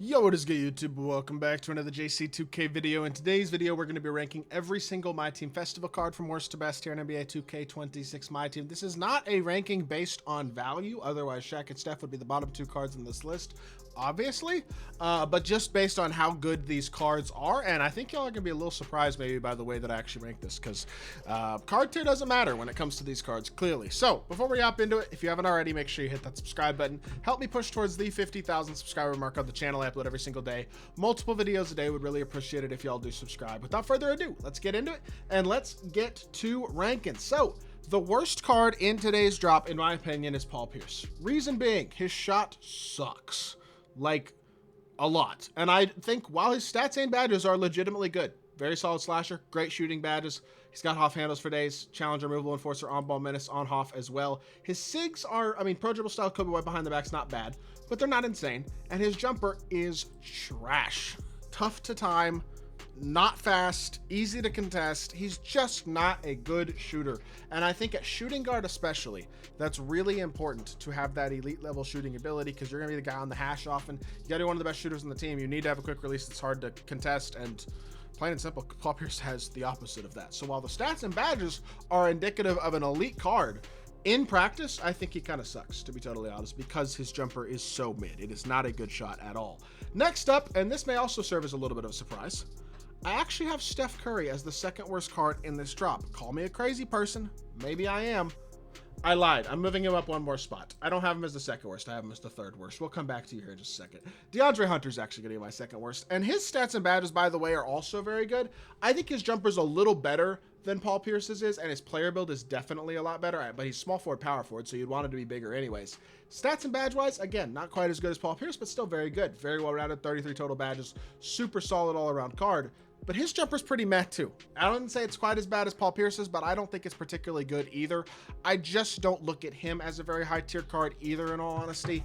Yo, what is good, YouTube? Welcome back to another JC2K video. In today's video, we're going to be ranking every single MyTEAM festival card from worst to best here in NBA 2K26 MyTEAM. This is not a ranking based on value, otherwise Shaq and Steph would be the bottom two cards in this list, obviously, but just based on how good these cards are. And I think y'all are going to be a little surprised maybe by the way that I actually rank this, because card tier doesn't matter when it comes to these cards, clearly. So before we hop into it, if you haven't already, make sure you hit that subscribe button. Help me push towards the 50,000 subscriber mark on the channel. I upload every single day, multiple videos a day. Would really appreciate it if y'all do subscribe. Without further ado, let's get into it and let's get to ranking. So the worst card in today's drop, in my opinion, is Paul Pierce. Reason being, his shot sucks. Like, a lot. And I think while his stats and badges are legitimately good, very solid slasher, great shooting badges, he's got Hoff handles for days, challenge removal enforcer, on-ball menace on Hoff as well. His SIGs are, I mean, pro dribble style Kobe White behind the back's not bad, but they're not insane. And his jumper is trash. Tough to time, not fast, easy to contest. He's just not a good shooter. And I think at shooting guard especially, that's really important to have that elite level shooting ability, because you're gonna be the guy on the hash often. You gotta be one of the best shooters on the team. You need to have a quick release that's hard to contest, and plain and simple, Paul Pierce has the opposite of that. So while the stats and badges are indicative of an elite card, in practice, I think he kind of sucks, to be totally honest, because his jumper is so mid. It is not a good shot at all. Next up, and this may also serve as a little bit of a surprise, I actually have Steph Curry as the second worst card in this drop. Call me a crazy person. Maybe I am. I lied. I'm moving him up one more spot. I don't have him as the second worst. I have him as the third worst. We'll come back to you here in just a second. DeAndre Hunter's actually going to be my second worst. And his stats and badges, by the way, are also very good. I think his jumper's a little better than Paul Pierce's is, and his player build is definitely a lot better. But he's small forward, power forward, so you'd want him to be bigger anyways. Stats and badge-wise, again, not quite as good as Paul Pierce, but still very good. Very well-rounded, 33 total badges. Super solid all-around card. But his jumper's pretty meh too. I wouldn't say it's quite as bad as Paul Pierce's, but I don't think it's particularly good either. I just don't look at him as a very high tier card either, in all honesty.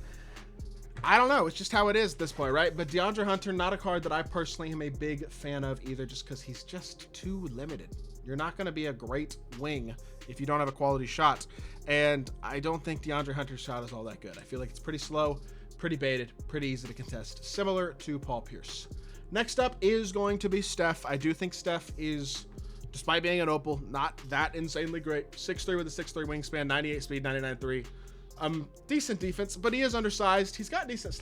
I don't know. It's just how it is at this point, right? But DeAndre Hunter, not a card that I personally am a big fan of either, just because he's just too limited. You're not going to be a great wing if you don't have a quality shot. And I don't think DeAndre Hunter's shot is all that good. I feel like it's pretty slow, pretty baited, pretty easy to contest, similar to Paul Pierce. Next up is going to be Steph. I do think Steph is, despite being an opal, not that insanely great. 6'3" with a 6'3" wingspan, 98 speed, 99.3. Decent defense, but he is undersized. He's got decent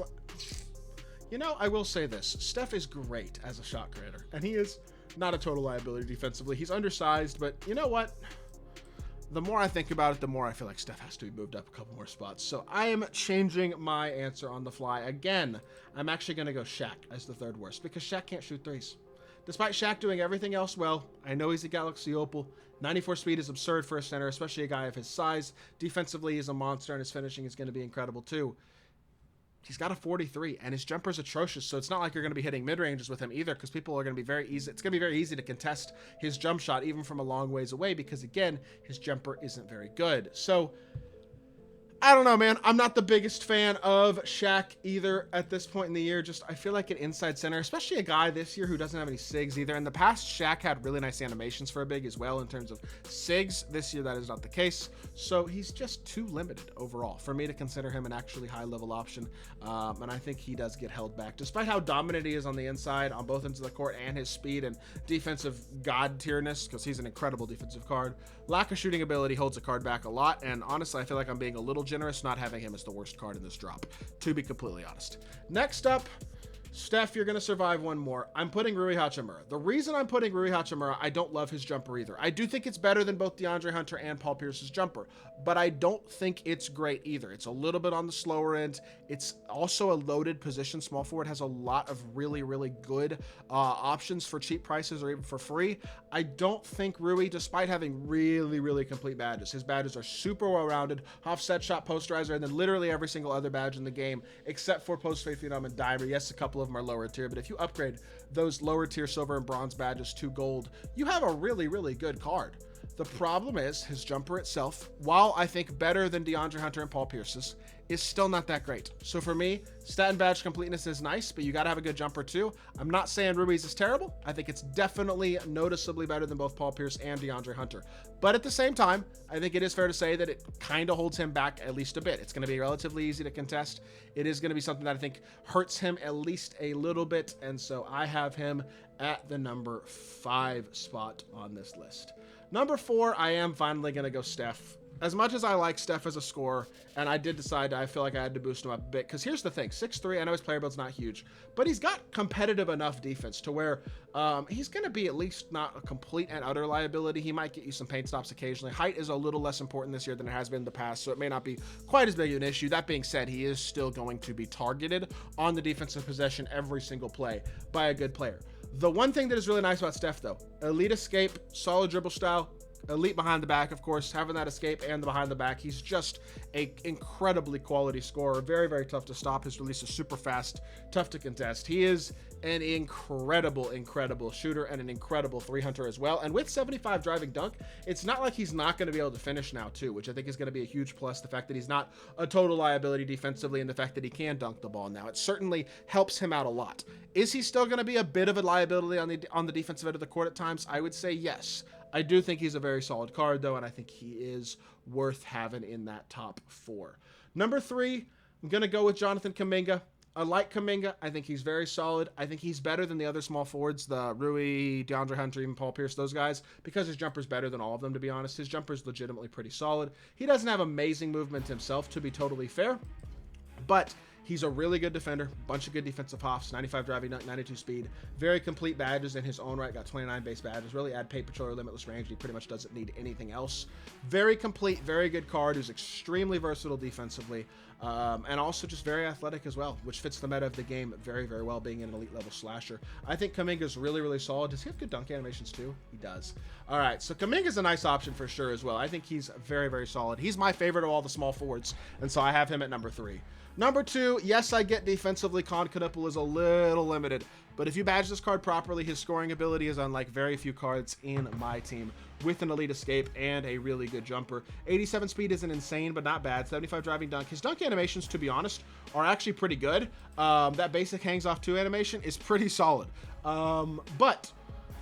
you know, I will say this. Steph is great as a shot creator, and he is not a total liability defensively. He's undersized, but you know what? The more I think about it, the more I feel like Steph has to be moved up a couple more spots. So I am changing my answer on the fly. Again, I'm actually going to go Shaq as the third worst, because Shaq can't shoot threes. Despite Shaq doing everything else well, I know he's a Galaxy Opal. 94 speed is absurd for a center, especially a guy of his size. Defensively, he's a monster, and his finishing is going to be incredible too. He's got a 43, and his jumper's atrocious, so it's not like you're going to be hitting mid-ranges with him either, because people are going to be very easy. It's going to be very easy to contest his jump shot, even from a long ways away, because, again, his jumper isn't very good. So, I don't know, man. I'm not the biggest fan of Shaq either at this point in the year. Just, I feel like an inside center, especially a guy this year who doesn't have any SIGs either. In the past, Shaq had really nice animations for a big as well in terms of SIGs. This year, that is not the case. So he's just too limited overall for me to consider him an actually high-level option. And I think he does get held back. Despite how dominant he is on the inside, on both ends of the court, and his speed and defensive god tierness, because he's an incredible defensive card, lack of shooting ability holds the card back a lot. And honestly, I feel like I'm being a little generous not having him as the worst card in this drop, to be completely honest. Next up, Steph, you're going to survive one more. I'm putting Rui Hachimura. The reason I'm putting Rui Hachimura, I don't love his jumper either. I do think it's better than both DeAndre Hunter and Paul Pierce's jumper, but I don't think it's great either. It's a little bit on the slower end. It's also a loaded position. Small forward has a lot of really, really good options for cheap prices or even for free. I don't think Rui, despite having really, really complete badges, his badges are super well-rounded, offset shot, posterizer, and then literally every single other badge in the game, except for post-fade phenom and dimer. Yes, a couple of them are lower tier, but if you upgrade those lower tier silver and bronze badges to gold, you have a really, really good card. The problem is his jumper itself, while I think better than DeAndre Hunter and Paul Pierce's, is still not that great. So for me, stat and badge completeness is nice, but you got to have a good jumper too. I'm not saying Rui's is terrible. I think it's definitely noticeably better than both Paul Pierce and DeAndre Hunter. But at the same time, I think it is fair to say that it kind of holds him back at least a bit. It's going to be relatively easy to contest. It is going to be something that I think hurts him at least a little bit. And so I have him at the number 5 spot on this list. Number 4, I am finally going to go Steph. As much as I like Steph as a scorer, and I did decide I feel like I had to boost him up a bit, because here's the thing, 6'3", I know his player build's not huge, but he's got competitive enough defense to where he's going to be at least not a complete and utter liability. He might get you some paint stops occasionally. Height is a little less important this year than it has been in the past, so it may not be quite as big of an issue. That being said, he is still going to be targeted on the defensive possession every single play by a good player. The one thing that is really nice about Steph, though, elite escape, solid dribble style, elite behind the back, of course, having that escape and the behind the back. He's just a incredibly quality scorer. Very, very tough to stop. His release is super fast, tough to contest. He is an incredible shooter and an incredible 3-hunter as well. And with 75 driving dunk, it's not like he's not going to be able to finish now too, which I think is going to be a huge plus. The fact that he's not a total liability defensively and the fact that he can dunk the ball now, it certainly helps him out a lot. Is he still going to be a bit of a liability on the defensive end of the court at times? I would say yes. I do think he's a very solid card, though, and I think he is worth having in that top 4. Number 3, I'm going to go with Jonathan Kuminga. I like Kuminga. I think he's very solid. I think he's better than the other small forwards, the Rui, DeAndre Hunter, even Paul Pierce, those guys, because his jumper's better than all of them, to be honest. His jumper's legitimately pretty solid. He doesn't have amazing movement himself, to be totally fair, but he's a really good defender, bunch of good defensive hops, 95 driving, 92 speed, very complete badges in his own right, got 29 base badges, really add paint patrol or limitless range, he pretty much doesn't need anything else. Very complete, very good card, who's extremely versatile defensively, and also just very athletic as well, which fits the meta of the game very, very well, being an elite level slasher. I think Kuminga's really, really solid. Does he have good dunk animations too? He does. All right, so Kuminga's a nice option for sure as well. I think he's very, very solid. He's my favorite of all the small forwards, and so I have him at number 3. Number 2, yes, I get defensively, Kuminga is a little limited, but if you badge this card properly, his scoring ability is unlike very few cards in my team, with an elite escape and a really good jumper. 87 speed isn't insane, but not bad. 75 driving dunk. His dunk animations, to be honest, are actually pretty good. That basic hangs off 2 animation is pretty solid. But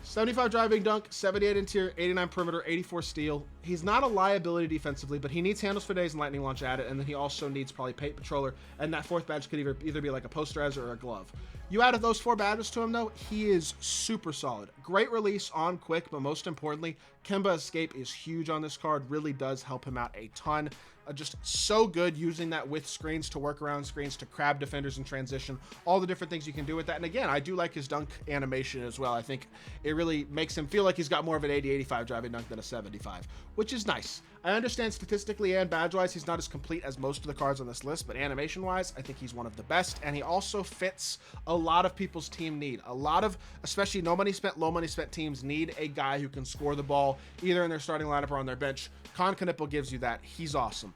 75 driving dunk, 78 interior, 89 perimeter, 84 steal. He's not a liability defensively, but he needs handles for days and lightning launch at it, and then he also needs probably paint patroller, and that 4th badge could either be like a posterizer or a glove. You added those 4 badges to him, though, he is super solid. Great release on quick, but most importantly, Kemba escape is huge on this card, really does help him out a ton. Just so good using that with screens to work around screens, to crab defenders in transition, all the different things you can do with that. And again, I do like his dunk animation as well. I think it really makes him feel like he's got more of an 80-85 driving dunk than a 75, which is nice. I understand statistically and badge-wise, he's not as complete as most of the cards on this list, but animation-wise, I think he's one of the best, and he also fits a lot of people's team need. A lot of, especially no money spent, low money spent teams need a guy who can score the ball either in their starting lineup or on their bench. Kuminga gives you that. He's awesome.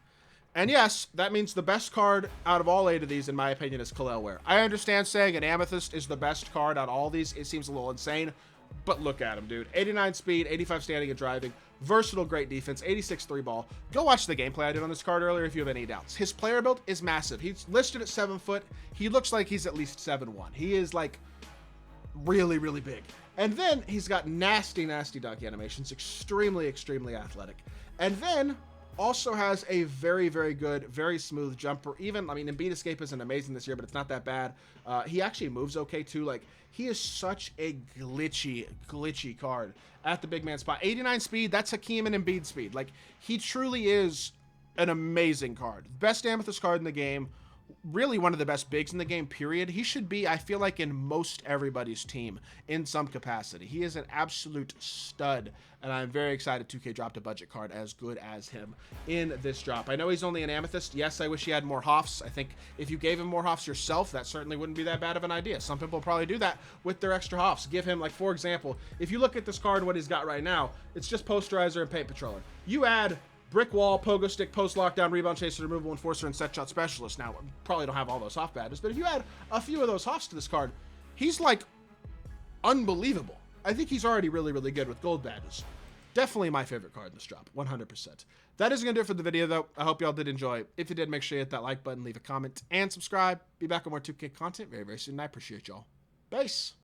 And yes, that means the best card out of all 8 of these, in my opinion, is Kel'el Ware. I understand saying an Amethyst is the best card out of all these. It seems a little insane, but look at him, dude. 89 speed, 85 standing and driving, versatile, great defense, 86 3 ball. Go watch the gameplay I did on this card earlier if you have any doubts. His player build is massive. He's listed at 7 foot. He looks like he's at least 7'1". He is like really, really big. And then he's got nasty, nasty dunk animations, extremely, extremely athletic. And then also has a very, very good, very smooth jumper. Even, I mean, Embiid escape isn't amazing this year, but it's not that bad. He actually moves okay too. Like, he is such a glitchy card at the big man spot. 89 speed, that's Hakeem and Embiid speed. Like, he truly is an amazing card. Best Amethyst card in the game. Really one of the best bigs in the game, period. He should be, I feel like, in most everybody's team in some capacity. He is an absolute stud, and I'm very excited 2K dropped a budget card as good as him in this drop. I know he's only an Amethyst. Yes, I wish he had more Hoffs. I think if you gave him more Hoffs yourself, that certainly wouldn't be that bad of an idea. Some people probably do that with their extra Hoffs. Give him, like, for example, if you look at this card, what he's got right now, it's just Posterizer and Paint Patroller. You add Brick Wall, Pogo Stick, Post Lockdown, Rebound Chaser, Removal Enforcer, and Set Shot Specialist. Now, probably don't have all those Hoff badges, but if you add a few of those Hoffs to this card, he's like unbelievable. I think he's already really, really good with gold badges. Definitely my favorite card in this drop, 100%. That is going to do it for the video, though. I hope y'all did enjoy. If you did, make sure you hit that like button, leave a comment, and subscribe. Be back on more 2K content very, very soon. I appreciate y'all. Peace.